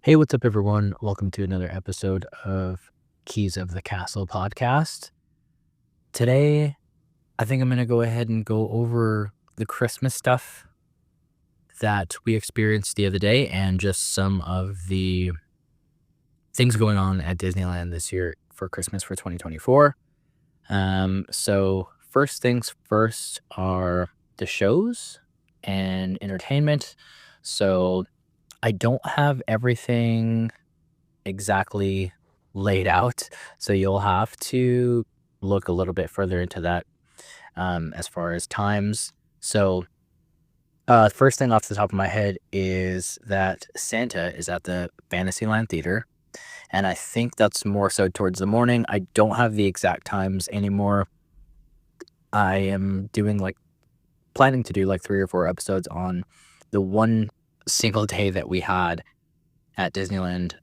Hey, what's up, everyone? Welcome to another episode of Keys of the Castle podcast. Today, I think I'm going to go ahead and go over the Christmas stuff that we experienced the other day and just some of the things going on at Disneyland this year for Christmas for 2024. So, first things first are the shows and entertainment. So, I don't have everything exactly laid out. So you'll have to look a little bit further into that as far as times. So, first thing off the top of my head is that Santa is at the Fantasyland Theater. And I think that's more so towards the morning. I don't have the exact times anymore. I am planning to do like 3 or 4 episodes on the one single day that we had at Disneyland.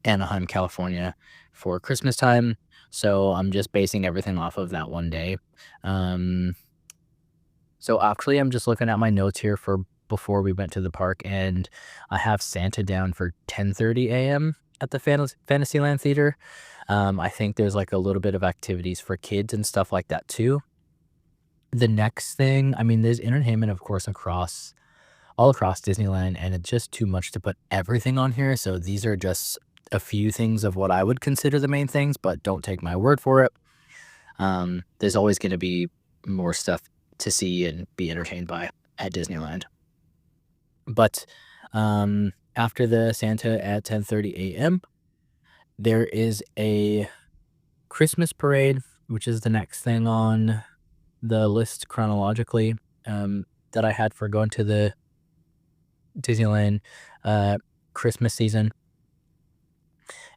Anaheim, California for Christmas time. So I'm just basing everything off of that one day. Um, so actually, I'm just looking at my notes here for before we went to the park, and I have Santa down for 10:30 a.m. at the Fantasyland Theater. I think there's like a little bit of activities for kids and stuff like that too. The next thing, I mean, there's entertainment, of course, all across Disneyland, and it's just too much to put everything on here. So these are just a few things of what I would consider the main things, but don't take my word for it. There's always going to be more stuff to see and be entertained by at Disneyland. But after the Santa at 10:30 a.m., there is a Christmas parade, which is the next thing on the list chronologically that I had for going to the Disneyland Christmas season.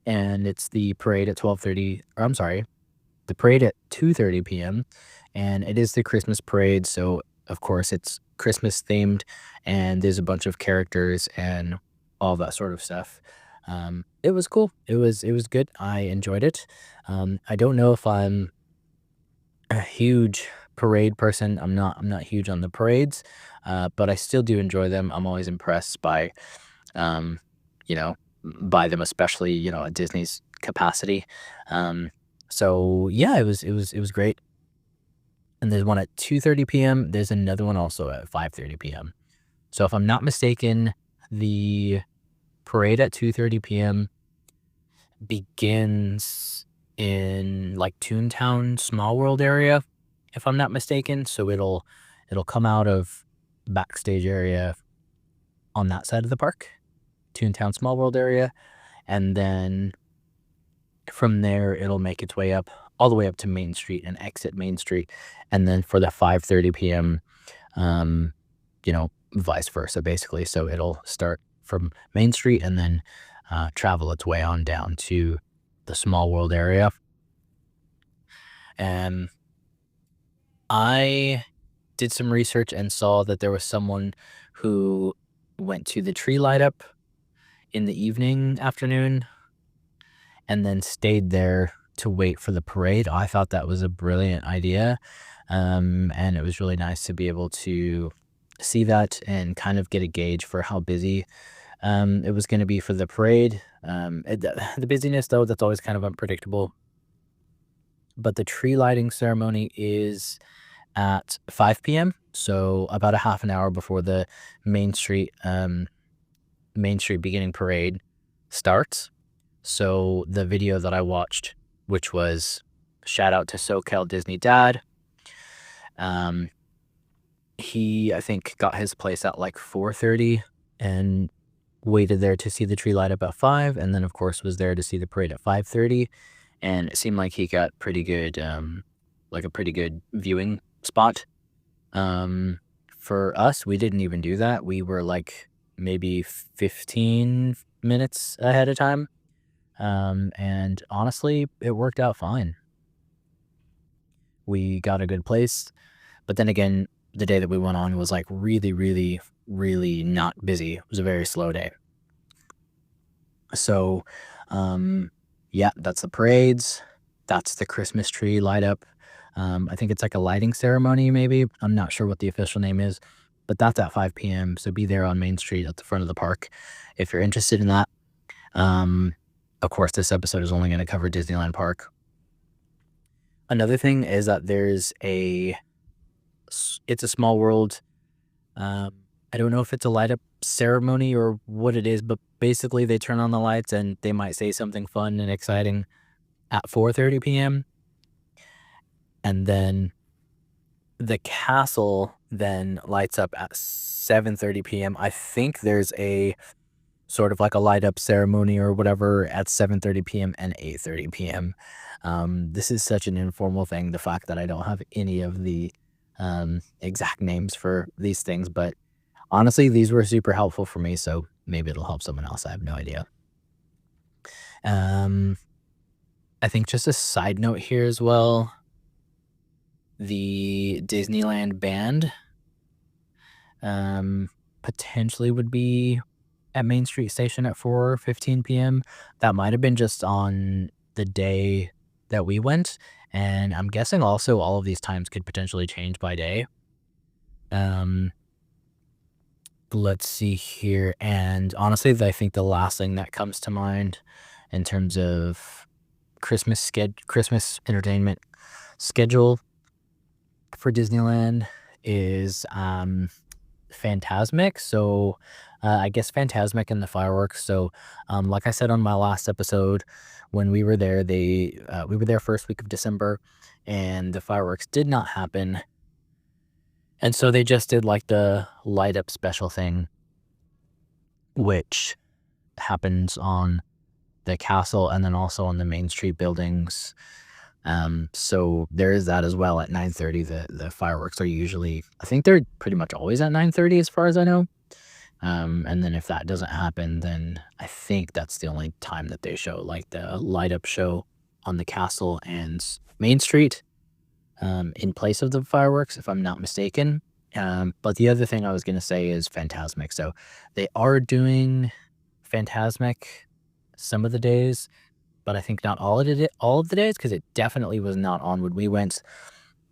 And it's the parade at 12:30, or I'm sorry, the parade at 2:30 p.m. And it is the Christmas parade, so of course it's Christmas themed, and there's a bunch of characters and all that sort of stuff. It was cool. It was good. I enjoyed it. I don't know if I'm a huge parade person. I'm not huge on the parades, but I still do enjoy them. I'm always impressed by, um, you know, by them, especially at Disney's capacity. So yeah, it was great. And there's one at 2:30 p.m. There's another one also at 5:30 p.m. So if I'm not mistaken, the parade at 2:30 p.m. begins in like Toontown Small World area, if I'm not mistaken. So it'll come out of backstage area on that side of the park, Toontown Small World area, and then from there it'll make its way up all the way up to Main Street and exit Main Street, and then for the 5:30 p.m., vice versa, basically. So it'll start from Main Street and then travel its way on down to the Small World area. And I did some research and saw that there was someone who went to the tree light up in the afternoon, and then stayed there to wait for the parade. I thought that was a brilliant idea. And it was really nice to be able to see that and kind of get a gauge for how busy it was going to be for the parade. The busyness, though, that's always kind of unpredictable. But the tree lighting ceremony is at 5 p.m., so about a half an hour before the Main Street beginning parade starts. So the video that I watched, which was shout out to SoCal Disney Dad, he, I think, got his place at like 4:30 and waited there to see the tree light up at 5, and then of course was there to see the parade at 5:30, and it seemed like he got pretty good, like a pretty good viewing spot. For us, we didn't even do that. We were like maybe 15 minutes ahead of time. And honestly, it worked out fine. We got a good place, but then again, the day that we went on was like really, really, really not busy. It was a very slow day. So, yeah, that's the parades. That's the Christmas tree light up. I think it's like a lighting ceremony, maybe. I'm not sure what the official name is. but that's at 5 p.m. So be there on Main Street at the front of the park if you're interested in that. Of course, this episode is only going to cover Disneyland Park. Another thing is that it's a small world. I don't know if it's a light up ceremony or what it is, but basically they turn on the lights and they might say something fun and exciting at 4:30 p.m. And then the castle then lights up at 7:30 p.m. I think there's a sort of like a light up ceremony or whatever at 7:30 p.m. and 8:30 p.m. This is such an informal thing, the fact that I don't have any of the exact names for these things, but honestly, these were super helpful for me, so maybe it'll help someone else. I have no idea. I think just a side note here as well, the Disneyland band potentially would be at Main Street Station at 4:15 p.m. That might have been just on the day that we went, and I'm guessing also all of these times could potentially change by day. Let's see here, and honestly, I think the last thing that comes to mind in terms of Christmas entertainment schedule for Disneyland is Fantasmic. So I guess Fantasmic and the fireworks. So like I said on my last episode, when we were there, we were there first week of December, and the fireworks did not happen. And so they just did like the light up special thing, which happens on the castle and then also on the Main Street buildings. So there is that as well at 9:30. The fireworks are usually, I think they're pretty much always at 9:30 as far as I know. And then if that doesn't happen, then I think that's the only time that they show like the light up show on the castle and Main Street, in place of the fireworks, if I'm not mistaken. But the other thing I was going to say is Fantasmic. So they are doing Fantasmic some of the days, but I think not all of the days, because it definitely was not on when we went.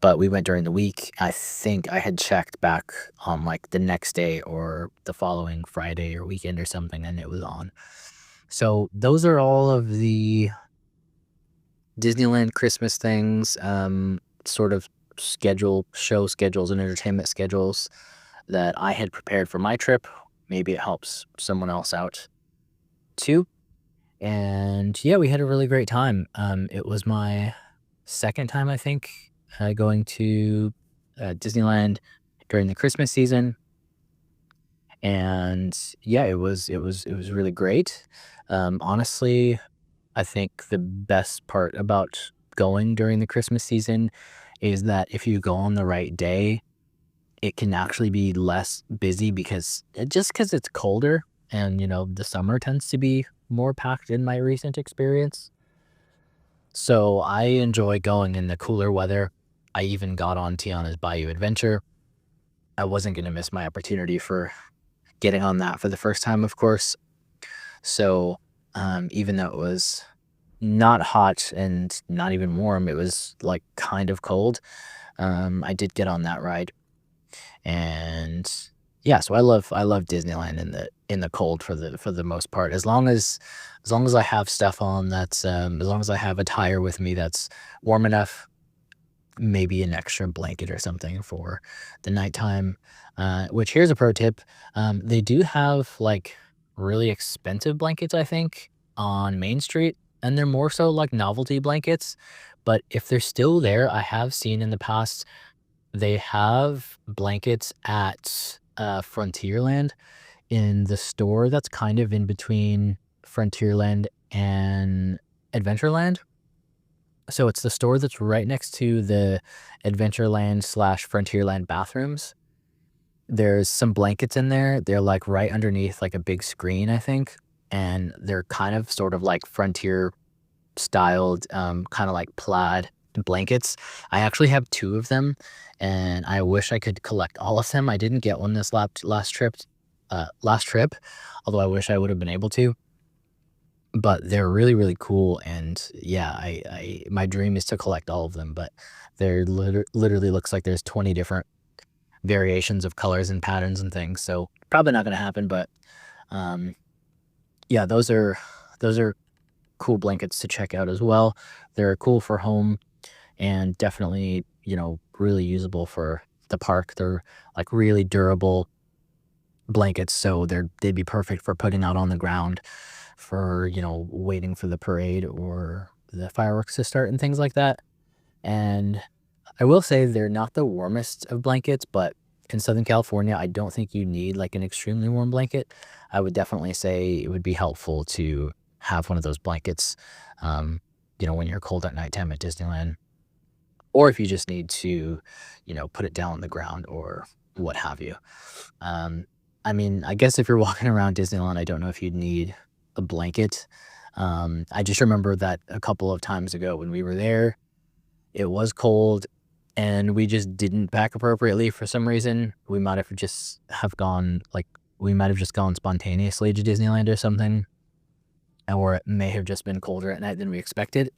But we went during the week. I think I had checked back on like the next day or the following Friday or weekend or something, and it was on. So those are all of the Disneyland Christmas things, sort of show schedules and entertainment schedules that I had prepared for my trip. Maybe it helps someone else out too. And yeah, we had a really great time. It was my second time, I think, going to Disneyland during the Christmas season, and yeah, it was really great. Honestly, I think the best part about going during the Christmas season is that if you go on the right day, it can actually be less busy because it's colder, and the summer tends to be more packed in my recent experience. So I enjoy going in the cooler weather. I even got on Tiana's Bayou Adventure. I wasn't going to miss my opportunity for getting on that for the first time, of course. So even though it was not hot and not even warm, it was like kind of cold, I did get on that ride. And yeah, so I love Disneyland in the cold for the most part. As long as I have stuff on that's as long as I have attire with me that's warm enough, maybe an extra blanket or something for the nighttime. Which, here's a pro tip: they do have like really expensive blankets, I think, on Main Street, and they're more so like novelty blankets. But if they're still there, I have seen in the past they have blankets at Frontierland, in the store that's kind of in between Frontierland and Adventureland. So it's the store that's right next to the Adventureland slash Frontierland bathrooms. There's some blankets in there. They're like right underneath like a big screen, I think. And they're kind of sort of like Frontier styled, kind of like plaid blankets. I actually have two of them, and I wish I could collect all of them. I didn't get one this last trip, although I wish I would have been able to. But they're really, really cool, and yeah, my dream is to collect all of them. But there literally looks like there's 20 different variations of colors and patterns and things. So probably not going to happen, but yeah, those are cool blankets to check out as well. They're cool for home and definitely, really usable for the park. They're like really durable blankets, so they'd be perfect for putting out on the ground for, waiting for the parade or the fireworks to start and things like that. And I will say they're not the warmest of blankets, but in Southern California, I don't think you need like an extremely warm blanket. I would definitely say it would be helpful to have one of those blankets, um, when you're cold at nighttime at Disneyland, or if you just need to, put it down on the ground or what have you. Um, I mean, I guess if you're walking around Disneyland, I don't know if you'd need a blanket. I just remember that a couple of times ago when we were there, it was cold and we just didn't pack appropriately for some reason. We might have just gone spontaneously to Disneyland or something, or it may have just been colder at night than we expected.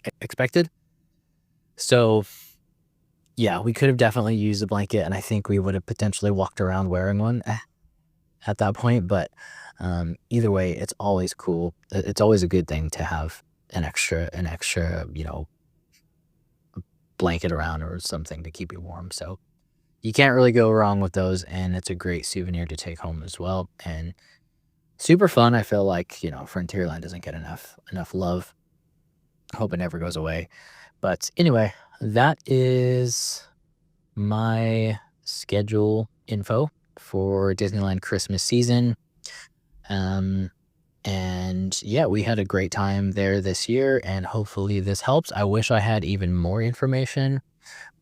So yeah, we could have definitely used a blanket, and I think we would have potentially walked around wearing one at that point. But either way, it's always cool. It's always a good thing to have an extra, blanket around or something to keep you warm. So you can't really go wrong with those, and it's a great souvenir to take home as well. And super fun. I feel like, Frontierland doesn't get enough love. Hope it never goes away. But anyway, that is my schedule info for Disneyland Christmas season. And yeah, we had a great time there this year, and hopefully this helps. I wish I had even more information,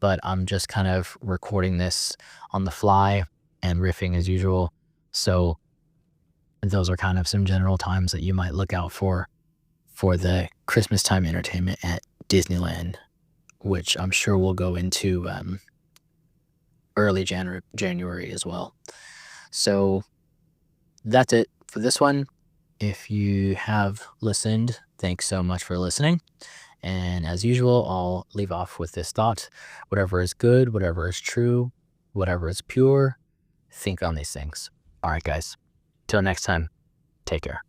but I'm just kind of recording this on the fly and riffing as usual. So those are kind of some general times that you might look out for the Christmas time entertainment at Disneyland, which I'm sure we'll go into early January as well. So that's it for this one. If you have listened, thanks so much for listening. And as usual, I'll leave off with this thought: whatever is good, whatever is true, whatever is pure, think on these things. All right, guys. Till next time, take care.